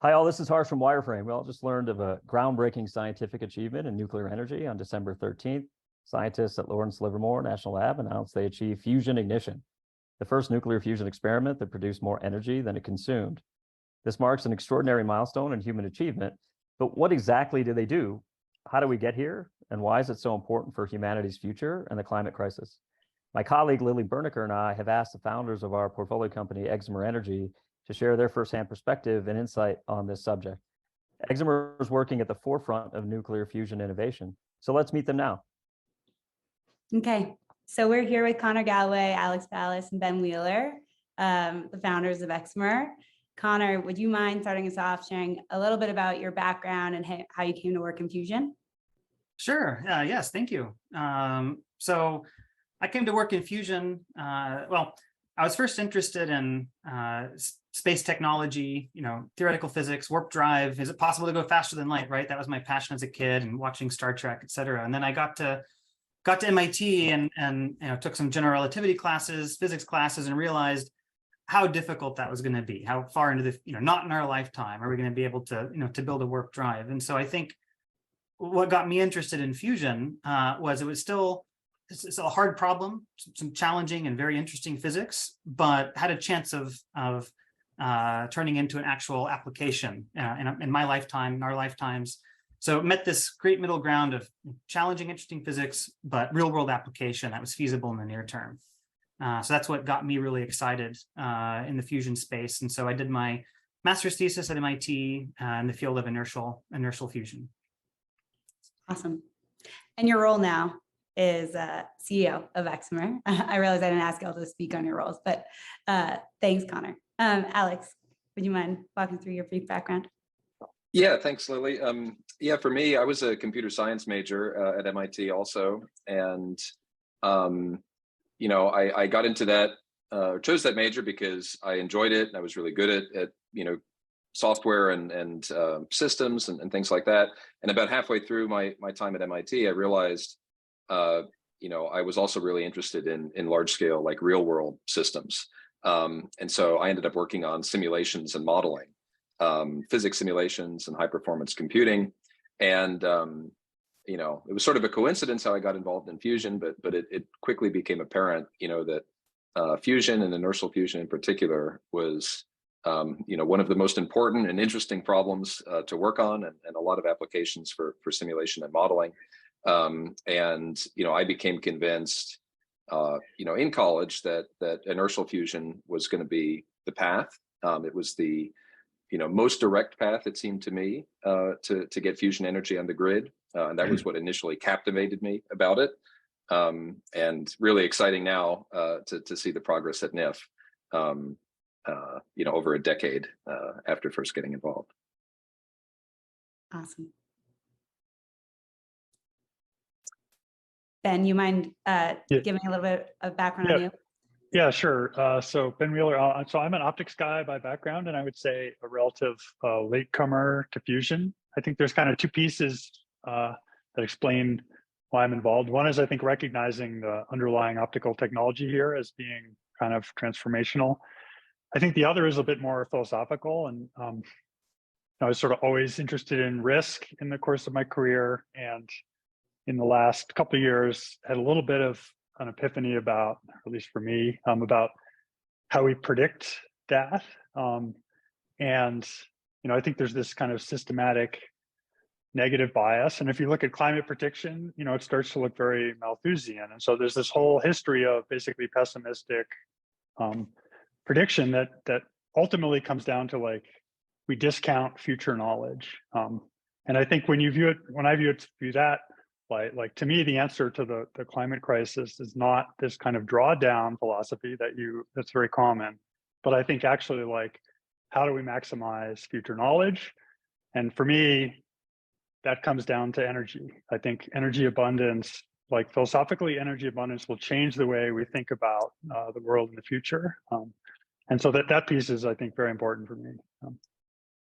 Hi all, this is Harsh from Wireframe. We all just learned of a groundbreaking scientific achievement in nuclear energy on December 13th. Scientists at Lawrence Livermore National Lab announced they achieved fusion ignition, the first nuclear fusion experiment that produced more energy than it consumed. This marks an extraordinary milestone in human achievement, but what exactly do they do? How do we get here? And why is it so important for humanity's future and the climate crisis? My colleague Lily Berniker and I have asked the founders of our portfolio company, Xcimer Energy, to share their firsthand perspective and insight on this subject. Xcimer is working at the forefront of nuclear fusion innovation. So let's meet them now. Okay, so we're here with Connor Galloway, Alex Ballas, and Ben Wheeler, the founders of Xcimer. Connor, would you mind starting us off, sharing a little bit about your background and how you came to work in fusion? Sure. Yes, thank you. So I came to work in fusion. Well, I was first interested in space technology, theoretical physics, warp drive. Is it possible to go faster than light, right? That was my passion as a kid, and watching Star Trek, et cetera. And then I got to MIT and took some general relativity classes, physics classes, and realized how difficult that was going to be. How far into the, not in our lifetime are we going to be able to, to build a warp drive. And so I think what got me interested in fusion was it's a hard problem, some challenging and very interesting physics, but had a chance of turning into an actual application in my lifetime, in our lifetimes. So it met this great middle ground of challenging, interesting physics, but real world application that was feasible in the near term. So that's what got me really excited in the fusion space. And so I did my master's thesis at MIT in the field of inertial fusion. Awesome. And your role now is CEO of Xcimer. I realize I didn't ask you all to speak on your roles, but thanks, Connor. Alex, would you mind walking through your brief background? Yeah, thanks, Lily. Yeah, for me, I was a computer science major at MIT also. And, I got into that, chose that major because I enjoyed it. And I was really good at software and systems and things like that. And about halfway through my time at MIT, I realized I was also really interested in large scale, like real world systems. And so I ended up working on simulations and modeling, physics simulations and high performance computing. And, it was sort of a coincidence how I got involved in fusion, but it quickly became apparent, that fusion and inertial fusion in particular was, one of the most important and interesting problems to work on, and a lot of applications for simulation and modeling. I became convinced, in college that inertial fusion was going to be the path. It was the, most direct path, it seemed to me, to get fusion energy on the grid. And that was what initially captivated me about it. And really exciting now to see the progress at NIF, over a decade after first getting involved. Awesome. Ben, you mind giving a little bit of background on you? Yeah, sure. So Ben Wheeler, so I'm an optics guy by background, and I would say a relative latecomer to fusion. I think there's kind of two pieces that explain why I'm involved. One is, I think, recognizing the underlying optical technology here as being kind of transformational. I think the other is a bit more philosophical, and I was sort of always interested in risk in the course of my career, and in the last couple of years had a little bit of an epiphany about, at least for me, about how we predict death. I think there's this kind of systematic negative bias. And if you look at climate prediction, it starts to look very Malthusian. And so there's this whole history of basically pessimistic prediction that ultimately comes down to, like, we discount future knowledge. And I think when I view that, like to me, the answer to the climate crisis is not this kind of drawdown philosophy that's very common, but I think actually, like, how do we maximize future knowledge? And for me, that comes down to energy. I think energy abundance, like philosophically, energy abundance will change the way we think about the world in the future. And so that piece is, I think, very important for me.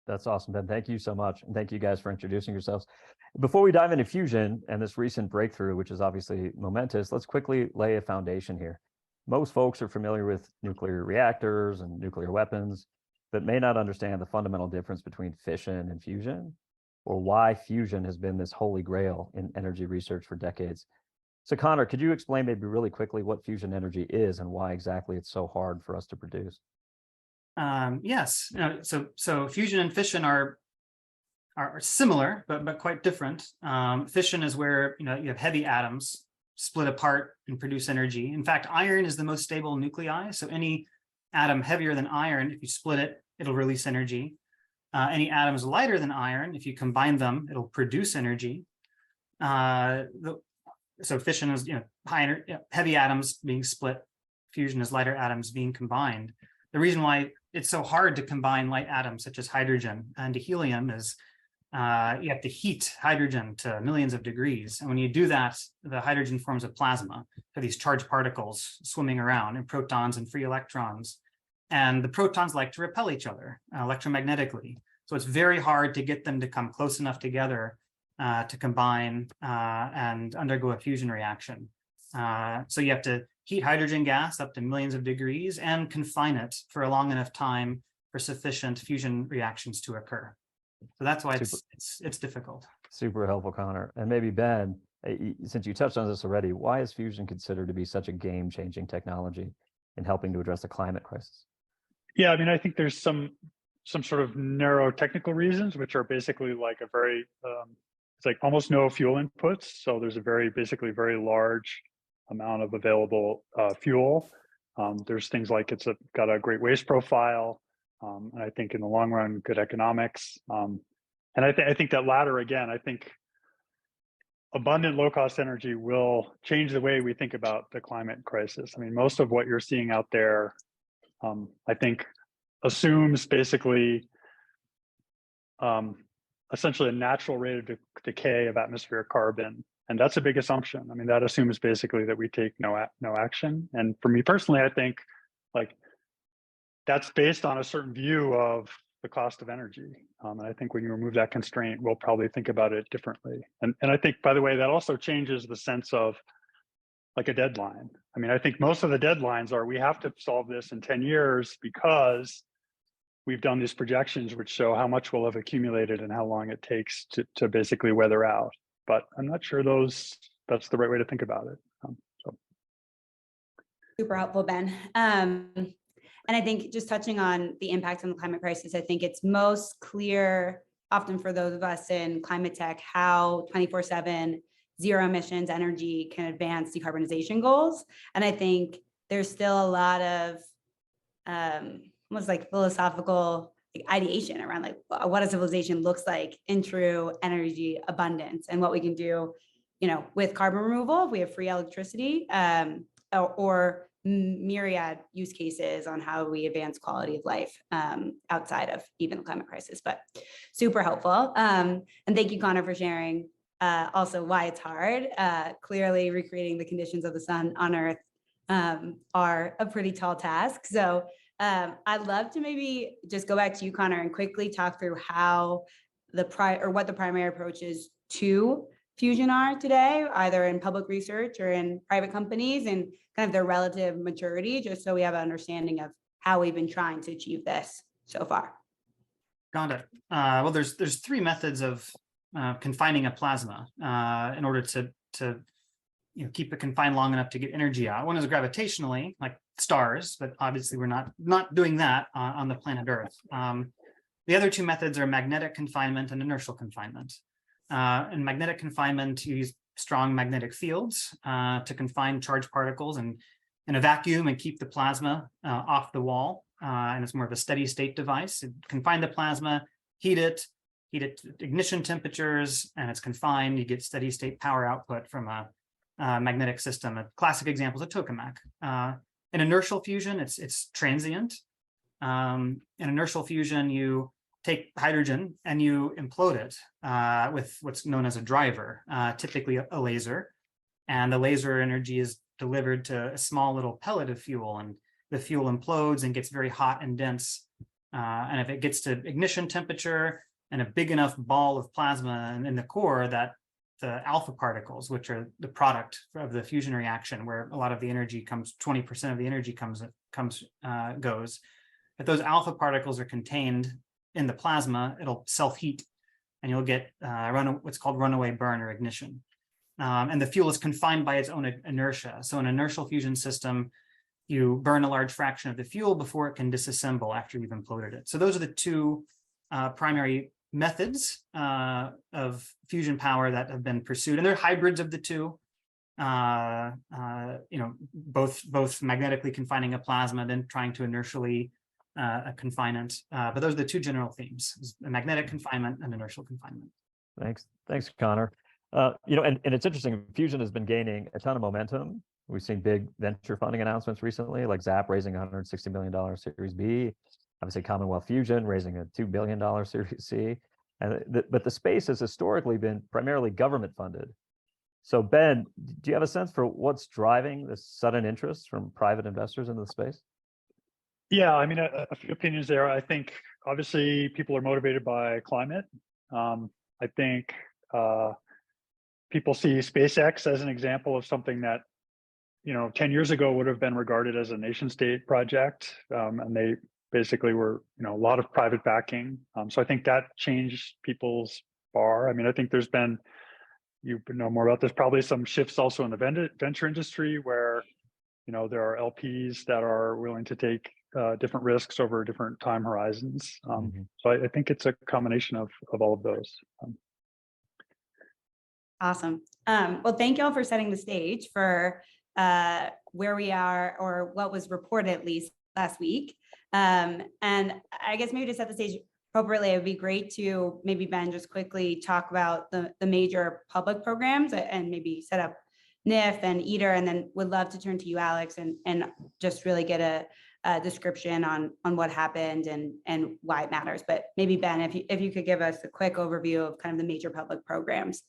That's awesome, Ben. Thank you so much. And thank you guys for introducing yourselves. Before we dive into fusion and this recent breakthrough, which is obviously momentous, let's quickly lay a foundation here. Most folks are familiar with nuclear reactors and nuclear weapons. but may not understand the fundamental difference between fission and fusion, or why fusion has been this holy grail in energy research for decades. So Connor, could you explain maybe really quickly what fusion energy is and why exactly it's so hard for us to produce? Yes. So fusion and fission are similar, but quite different. Fission is where you have heavy atoms split apart and produce energy. In fact, iron is the most stable nuclei. So any atom heavier than iron, if you split it, it'll release energy. Any atoms lighter than iron, if you combine them, it'll produce energy. So fission is heavy atoms being split. Fusion is lighter atoms being combined. The reason why it's so hard to combine light atoms such as hydrogen and helium is you have to heat hydrogen to millions of degrees. And when you do that, the hydrogen forms a plasma for these charged particles swimming around, and protons and free electrons. And the protons like to repel each other electromagnetically. So it's very hard to get them to come close enough together to combine and undergo a fusion reaction. So you have to heat hydrogen gas up to millions of degrees and confine it for a long enough time for sufficient fusion reactions to occur. So that's why it's difficult. Super helpful, Connor. And maybe Ben, since you touched on this already, why is fusion considered to be such a game-changing technology in helping to address the climate crisis? Yeah, I mean, I think there's some sort of narrow technical reasons, which are basically like a very, it's like almost no fuel inputs. So there's a basically very large amount of available fuel. There's things like it's got a great waste profile. And I think in the long run, good economics. And I think that latter, again, I think abundant low-cost energy will change the way we think about the climate crisis. I mean, most of what you're seeing out there, I think, assumes basically essentially a natural rate of decay of atmospheric carbon. And that's a big assumption. I mean, that assumes basically that we take no action. And for me personally, I think like that's based on a certain view of the cost of energy. And I think when you remove that constraint, we'll probably think about it differently. And I think, by the way, that also changes the sense of like a deadline. I mean, I think most of the deadlines are we have to solve this in 10 years because we've done these projections which show how much will have accumulated and how long it takes to basically weather out. But I'm not sure that's the right way to think about it. Super helpful, Ben. And I think just touching on the impact on the climate crisis, I think it's most clear often for those of us in climate tech, how 24/7 zero emissions energy can advance decarbonization goals. And I think there's still a lot of almost like philosophical ideation around like what a civilization looks like in true energy abundance and what we can do, with carbon removal if we have free electricity, or myriad use cases on how we advance quality of life outside of even the climate crisis, but super helpful. And thank you, Connor, for sharing also why it's hard. Clearly recreating the conditions of the sun on Earth are a pretty tall task. So I'd love to maybe just go back to you, Connor, and quickly talk through how what the primary approaches to fusion are today, either in public research or in private companies, and kind of their relative maturity, just so we have an understanding of how we've been trying to achieve this so far. Got it. Well, there's three methods of confining a plasma in order to keep it confined long enough to get energy out. One is gravitationally, like stars, but obviously we're not doing that on the planet Earth. The other two methods are magnetic confinement and inertial confinement. In magnetic confinement, you use strong magnetic fields to confine charged particles in a vacuum and keep the plasma off the wall. And it's more of a steady state device. Confine the plasma, heat it to ignition temperatures, and it's confined. You get steady state power output from a magnetic system. A classic example is a tokamak. In inertial fusion, it's transient. In inertial fusion, you take hydrogen and you implode it with what's known as a driver, typically a laser. And the laser energy is delivered to a small little pellet of fuel, and the fuel implodes and gets very hot and dense. And if it gets to ignition temperature and a big enough ball of plasma in the core, that the alpha particles, which are the product of the fusion reaction, where a lot of the energy comes, 20% of the energy goes. if those alpha particles are contained in the plasma, it'll self-heat and you'll get what's called runaway burn or ignition. And the fuel is confined by its own inertia. So an inertial fusion system, you burn a large fraction of the fuel before it can disassemble after you've imploded it. So those are the two primary methods of fusion power that have been pursued, and they're hybrids of the two. Both magnetically confining a plasma, then trying to inertially confine it. But those are the two general themes: magnetic confinement and inertial confinement. Thanks, Connor. And it's interesting. Fusion has been gaining a ton of momentum. We've seen big venture funding announcements recently, like Zap raising $160 million Series B. Obviously, Commonwealth Fusion raising a $2 billion Series C. But the space has historically been primarily government funded. So Ben, do you have a sense for what's driving this sudden interest from private investors into the space? Yeah, I mean, a few opinions there. I think obviously people are motivated by climate. I think people see SpaceX as an example of something that, 10 years ago would have been regarded as a nation state project. And they basically were, a lot of private backing. So I think that changed people's bar. I mean, I think there's been, you know more about this, probably some shifts also in the venture industry where, there are LPs that are willing to take different risks over different time horizons. So I think it's a combination of all of those. Awesome. Well, thank you all for setting the stage for where we are, or what was reported at least last week. And I guess maybe to set the stage appropriately, it would be great to maybe, Ben, just quickly talk about the major public programs and maybe set up NIF and ITER, and then would love to turn to you, Alex, and just really get a description on what happened and why it matters. But maybe, Ben, if you could give us a quick overview of kind of the major public programs,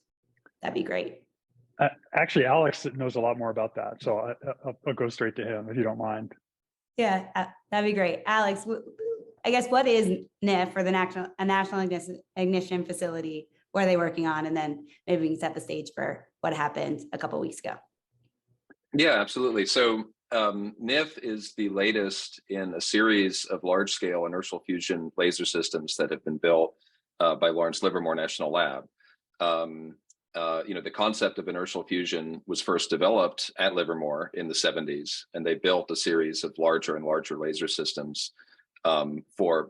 that'd be great. Actually, Alex knows a lot more about that, so I'll go straight to him if you don't mind. Yeah, that'd be great. Alex, I guess, what is NIF, or the National Ignition Facility? What are they working on? And then maybe we can set the stage for what happened a couple of weeks ago. Yeah, absolutely. So NIF is the latest in a series of large-scale inertial fusion laser systems that have been built by Lawrence Livermore National Lab. The concept of inertial fusion was first developed at Livermore in the 70s, and they built a series of larger and larger laser systems for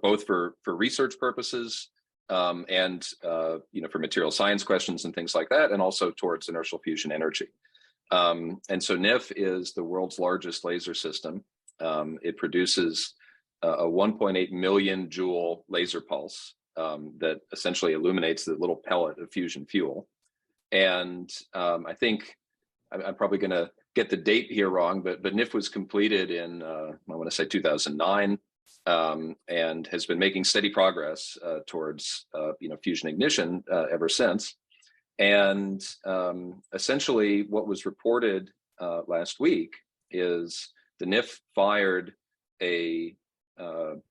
research purposes and for material science questions and things like that, and also towards inertial fusion energy. And so NIF is the world's largest laser system. It produces a 1.8 million joule laser pulse that essentially illuminates the little pellet of fusion fuel. And I think I'm probably going to get the date here wrong, but NIF was completed in, I want to say 2009, and has been making steady progress towards, fusion ignition ever since. And essentially what was reported last week is the NIF fired a 2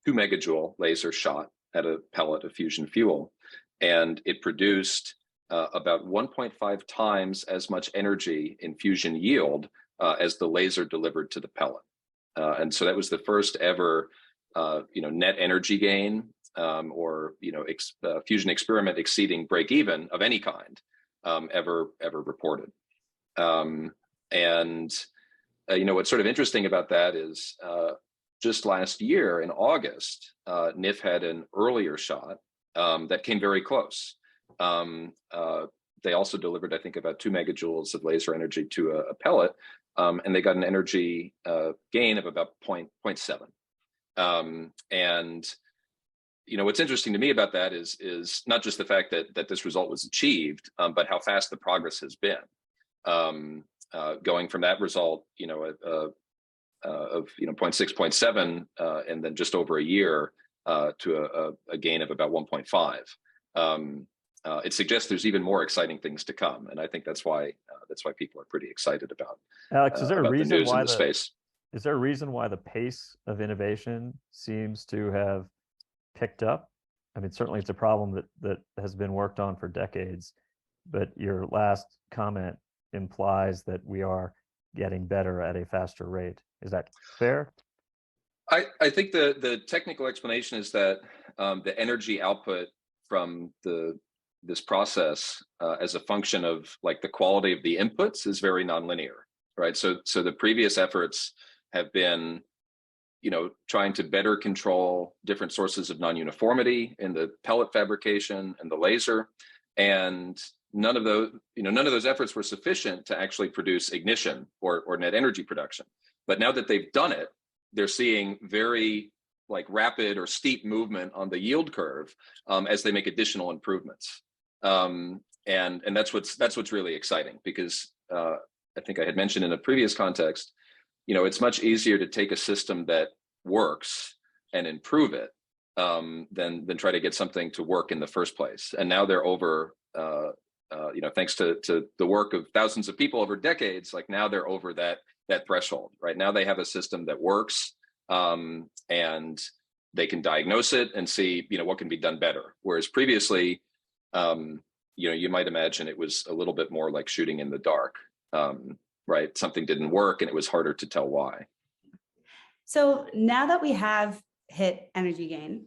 megajoule laser shot at a pellet of fusion fuel, and it produced about 1.5 times as much energy in fusion yield as the laser delivered to the pellet. And so that was the first ever, net energy gain or fusion experiment exceeding break even of any kind ever reported. What's sort of interesting about that is just last year in August, NIF had an earlier shot that came very close. They also delivered, I think, about 2 megajoules of laser energy to a pellet, and they got an energy gain of about 0.7. What's interesting to me about that is not just the fact that this result was achieved, but how fast the progress has been. Going from that result, of 0.6, 0.7, and then just over a year to a gain of about 1.5. It suggests there's even more exciting things to come, and I think that's why people are pretty excited about. Alex, is there a reason why space? Is there a reason why the pace of innovation seems to have picked up? I mean, certainly it's a problem that has been worked on for decades, but your last comment implies that we are getting better at a faster rate. Is that fair? I think the technical explanation is that the energy output from this process as a function of like the quality of the inputs is very nonlinear, right? So the previous efforts have been, trying to better control different sources of non-uniformity in the pellet fabrication and the laser, and none of those efforts were sufficient to actually produce ignition or net energy production. But now that they've done it, they're seeing very like rapid or steep movement on the yield curve as they make additional improvements. And that's what's really exciting, because I think I had mentioned in a previous context, it's much easier to take a system that works and improve it than try to get something to work in the first place. And now they're over, thanks to the work of thousands of people over decades, like now they're over that threshold. Right now they have a system that works, and they can diagnose it and see, what can be done better. Whereas previously, you might imagine it was a little bit more like shooting in the dark, right? Something didn't work and it was harder to tell why. So now that we have hit energy gain,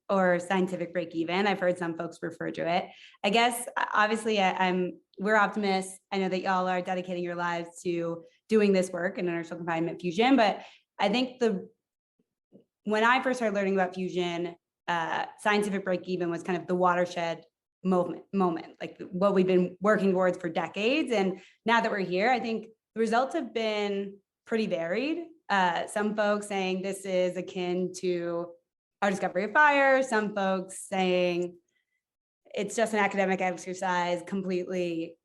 or scientific break even, I've heard some folks refer to it. I guess obviously we're optimists. I know that y'all are dedicating your lives to doing this work in inertial confinement fusion, but I think when I first started learning about fusion, scientific break even was kind of the watershed moment, like what we've been working towards for decades. And now that we're here, I think the results have been pretty varied. Some folks saying this is akin to our discovery of fire, some folks saying it's just an academic exercise, completely,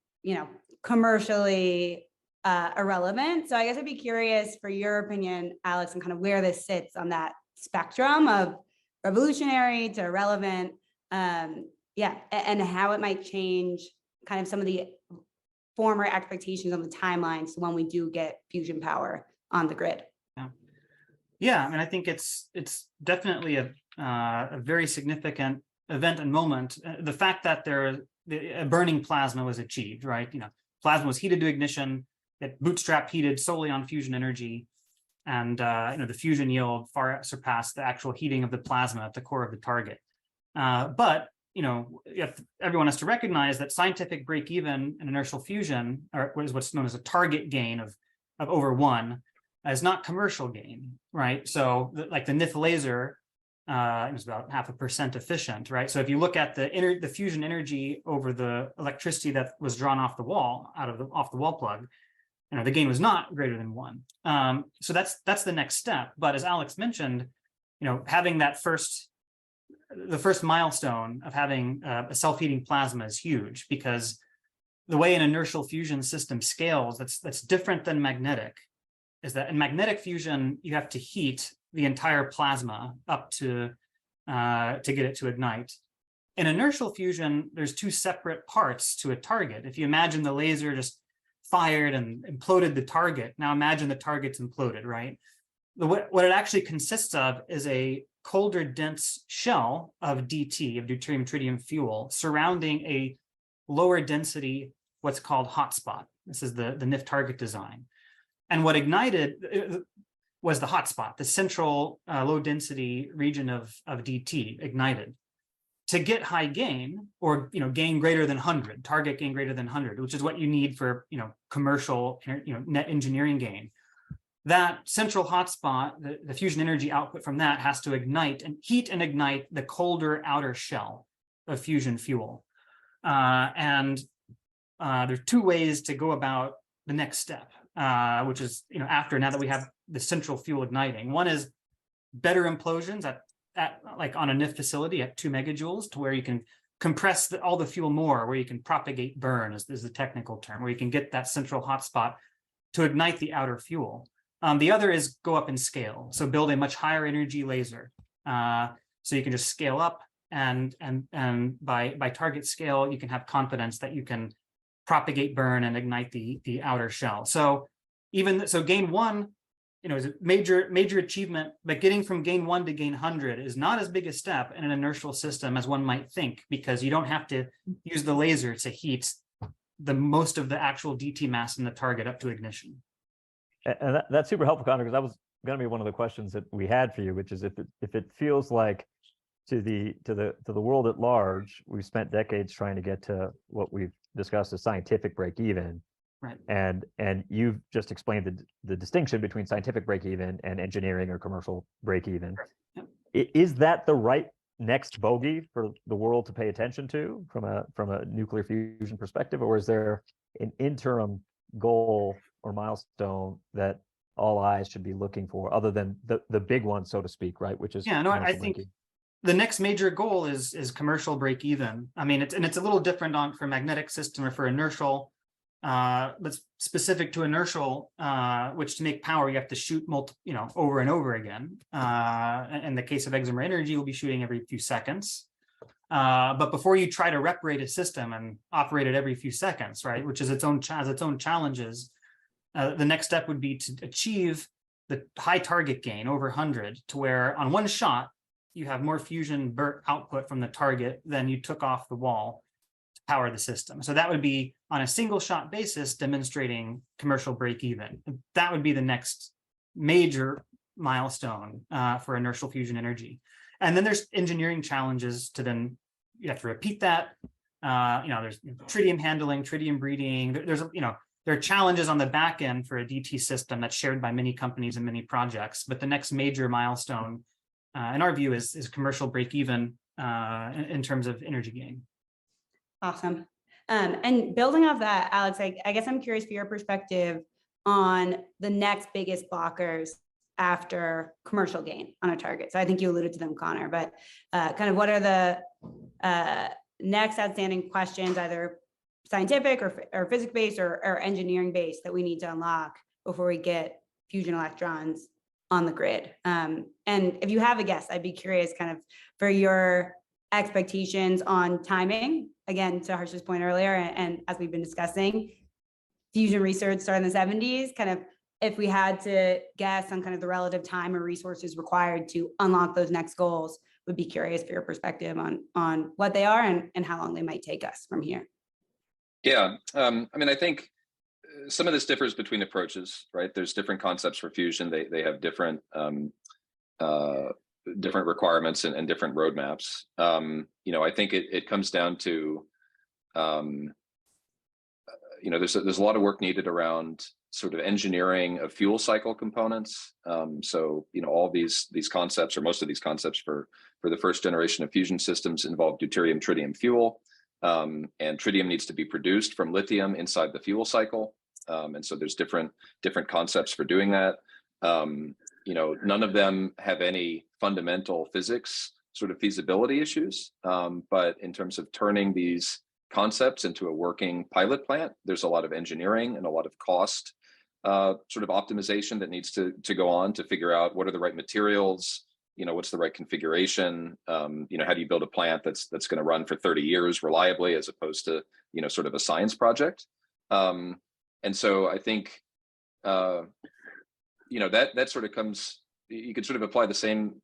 commercially irrelevant. So I guess I'd be curious for your opinion, Alex, and kind of where this sits on that spectrum of revolutionary to irrelevant, and how it might change kind of some of the former expectations on the timelines when we do get fusion power on the grid. Yeah, I mean, I think it's definitely a very significant event and moment. The fact that a burning plasma was achieved, right? Plasma was heated to ignition. It bootstrap heated solely on fusion energy, and the fusion yield far surpassed the actual heating of the plasma at the core of the target. But everyone has to recognize that scientific break even in inertial fusion, or what's known as a target gain of over 1, is not commercial gain, right? So like the NIF laser, it was about 0.5% efficient, right? So if you look at the fusion energy over the electricity that was drawn off the wall, off the wall plug, the gain was not greater than 1. So that's the next step. But as Alex mentioned, having the first milestone of having a self-heating plasma is huge, because the way an inertial fusion system scales, that's different than magnetic, is that in magnetic fusion, you have to heat the entire plasma up to get it to ignite. In inertial fusion, there's 2 separate parts to a target. If you imagine the laser just fired and imploded the target, now imagine the target's imploded, right? What it actually consists of is a colder, dense shell of DT, of deuterium tritium fuel, surrounding a lower density, what's called hotspot. This is the NIF target design. And what ignited was the hotspot, the central low density region of DT ignited. To get high gain, or gain greater than 100, target gain greater than 100, which is what you need for commercial net engineering gain. That central hotspot, the fusion energy output from that has to ignite and heat and ignite the colder outer shell of fusion fuel. And there's 2 ways to go about the next step. Which is, now that we have the central fuel igniting. One is better implosions at like on a NIF facility at 2 megajoules, to where you can compress all the fuel more, where you can propagate burn is the technical term, where you can get that central hotspot to ignite the outer fuel. The other is go up in scale. So build a much higher energy laser. So you can just scale up, and by target scale, you can have confidence that you can propagate burn and ignite the outer shell. So gain 1, is a major achievement, but getting from gain 1 to gain 100 is not as big a step in an inertial system as one might think, because you don't have to use the laser to heat the most of the actual DT mass in the target up to ignition. And that's super helpful, Connor, because going to be one of the questions that we had for you, which is if it feels like to the world at large, we've spent decades trying to get to what we've discussed as scientific break even. Right. And you've just explained the distinction between scientific break even and engineering or commercial break even. Yep. Is that the right next bogey for the world to pay attention to from a nuclear fusion perspective, or is there an interim goal or milestone that all eyes should be looking for, other than the big one, so to speak, right? Which is Yeah, no, I commercial think break-even. the next major goal is commercial break even. I mean, it's a little different for magnetic system or for inertial. But specific to inertial, which to make power, you have to shoot over and over again. In the case of Xcimer Energy, we'll be shooting every few seconds. But before you try to reparate a system and operate it every few seconds, right, which is has its own challenges, the next step would be to achieve the high target gain over 100, to where on one shot, you have more fusion output from the target than you took off the wall to power the system. So that would be on a single shot basis demonstrating commercial break even. That would be the next major milestone for inertial fusion energy. And then there's engineering challenges to then, you have to repeat that. There's tritium handling, tritium breeding. There are challenges on the back end for a DT system that's shared by many companies and many projects. But the next major milestone, in our view, is commercial break even in terms of energy gain. Awesome. And building off that, Alex, I guess I'm curious for your perspective on the next biggest blockers after commercial gain on a target. So I think you alluded to them, Connor, but kind of what are the next outstanding questions, either scientific or physics-based or engineering-based, that we need to unlock before we get fusion electrons on the grid? And if you have a guess, I'd be curious kind of for your expectations on timing. Again, to Harsh's point earlier, and as we've been discussing, fusion research started in the 70s, kind of if we had to guess on kind of the relative time or resources required to unlock those next goals, would be curious for your perspective on what they are and how long they might take us from here. Yeah, I mean, I think some of this differs between approaches, right? There's different concepts for fusion. They have different different requirements and different roadmaps. I think it comes down to, there's a lot of work needed around sort of engineering of fuel cycle components. All these concepts, or most of these concepts for the first generation of fusion systems, involve deuterium tritium fuel. And tritium needs to be produced from lithium inside the fuel cycle. And so there's different concepts for doing that. None of them have any fundamental physics sort of feasibility issues. But in terms of turning these concepts into a working pilot plant, there's a lot of engineering and a lot of cost sort of optimization that needs to go on to figure out what are the right materials, what's the right configuration, how do you build a plant that's going to run for 30 years reliably, as opposed to, sort of a science project. And so I think, that sort of comes, you could sort of apply the same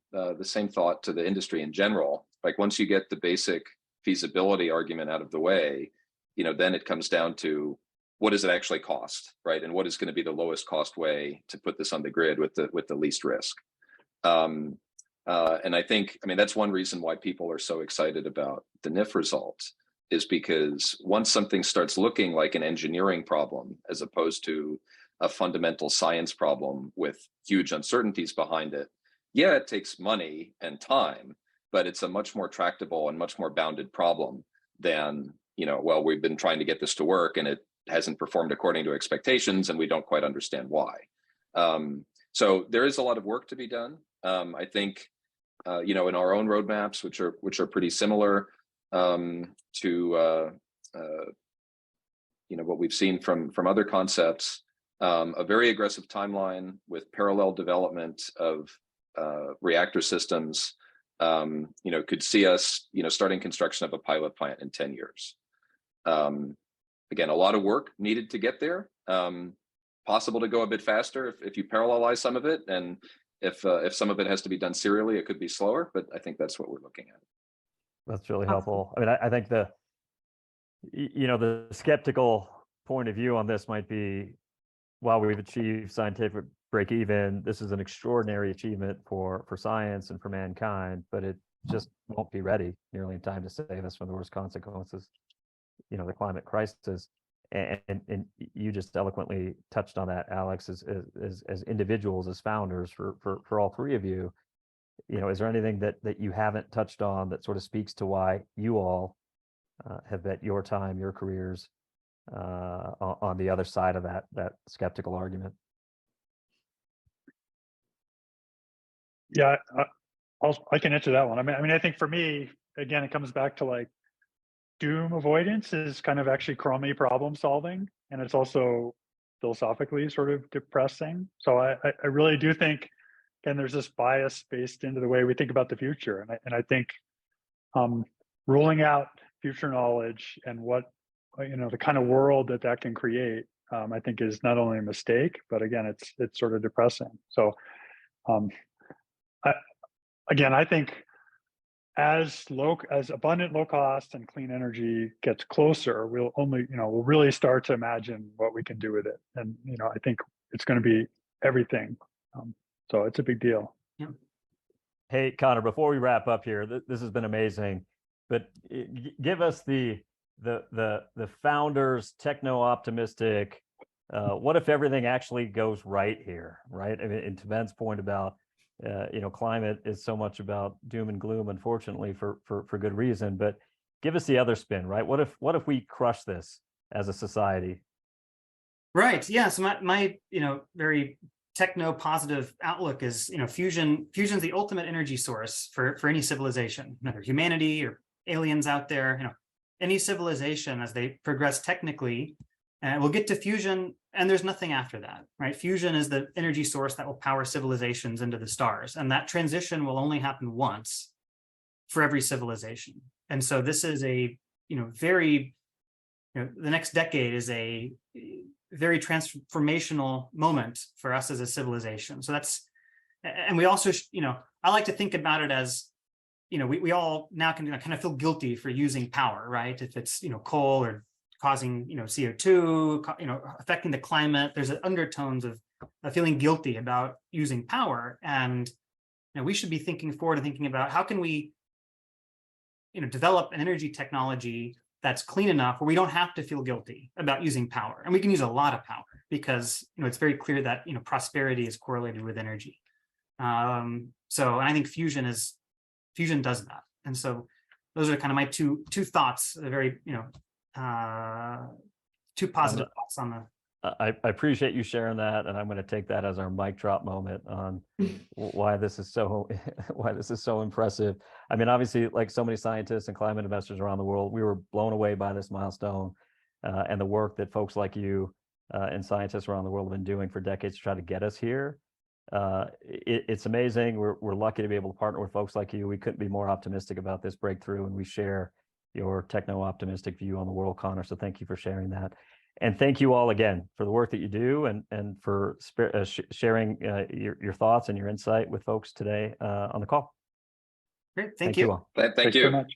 thought to the industry in general. Like once you get the basic feasibility argument out of the way, then it comes down to what does it actually cost, right? And what is going to be the lowest cost way to put this on the grid with the least risk. And I think, that's one reason why people are so excited about the NIF results, is because once something starts looking like an engineering problem, as opposed to a fundamental science problem with huge uncertainties behind it, yeah, it takes money and time, but it's a much more tractable and much more bounded problem than, well, we've been trying to get this to work and it hasn't performed according to expectations and we don't quite understand why. So there is a lot of work to be done. I think, in our own roadmaps, which are pretty similar to what we've seen from other concepts, a very aggressive timeline with parallel development of reactor systems, could see us, starting construction of a pilot plant in 10 years. Again, a lot of work needed to get there. Possible to go a bit faster if you parallelize some of it, and if some of it has to be done serially, it could be slower. But I think that's what we're looking at. That's really helpful. I think the skeptical point of view on this might be, while we've achieved scientific break even. This is an extraordinary achievement for science and for mankind, but it just won't be ready nearly in time to save us from the worst consequences, the climate crisis. And you just eloquently touched on that, Alex, as individuals, as founders, for all three of you. Is there anything that you haven't touched on that sort of speaks to why you all have bet your time, your careers on the other side of that skeptical argument? Yeah, I can answer that one. I mean, I think for me, again, it comes back to like doom avoidance is kind of actually crummy problem solving, and it's also philosophically sort of depressing. So I really do think, and there's this bias based into the way we think about the future, and I think ruling out future knowledge and what the kind of world that can create, I think is not only a mistake, but again, it's sort of depressing. So I think as abundant, low cost, and clean energy gets closer, we'll really start to imagine what we can do with it. And I think it's going to be everything. So it's a big deal. Yeah. Hey, Connor, before we wrap up here, this has been amazing, but give us the founders techno-optimistic, what if everything actually goes right here, right? I mean, to Ben's point about climate is so much about doom and gloom, unfortunately, for good reason. But give us the other spin, right? What if we crush this as a society? Right. Yeah. So my very techno positive outlook is fusion's the ultimate energy source for any civilization, whether humanity or aliens out there. Any civilization, as they progress technically, we'll get to fusion, and there's nothing after that, right? Fusion is the energy source that will power civilizations into the stars, and that transition will only happen once for every civilization. And so this is the next decade is a very transformational moment for us as a civilization. So and we also, I like to think about it as, we all now can kind of feel guilty for using power, right? If it's, coal or causing, CO2, affecting the climate, there's undertones of feeling guilty about using power. And we should be thinking forward and thinking about how can we, develop an energy technology that's clean enough where we don't have to feel guilty about using power. And we can use a lot of power because, it's very clear that, prosperity is correlated with energy. So I think fusion does that. And so those are kind of my two thoughts, very, two positive thoughts on the. I appreciate you sharing that, and I'm going to take that as our mic drop moment on why this is so impressive. I mean, obviously, like so many scientists and climate investors around the world, we were blown away by this milestone and the work that folks like you and scientists around the world have been doing for decades to try to get us here. It's amazing. We're lucky to be able to partner with folks like you. We couldn't be more optimistic about this breakthrough, and we share your techno-optimistic view on the world, Connor. So thank you for sharing that. And thank you all again for the work that you do and for sharing your thoughts and your insight with folks today on the call. Great. Thank you all. Thank Thanks you. so much.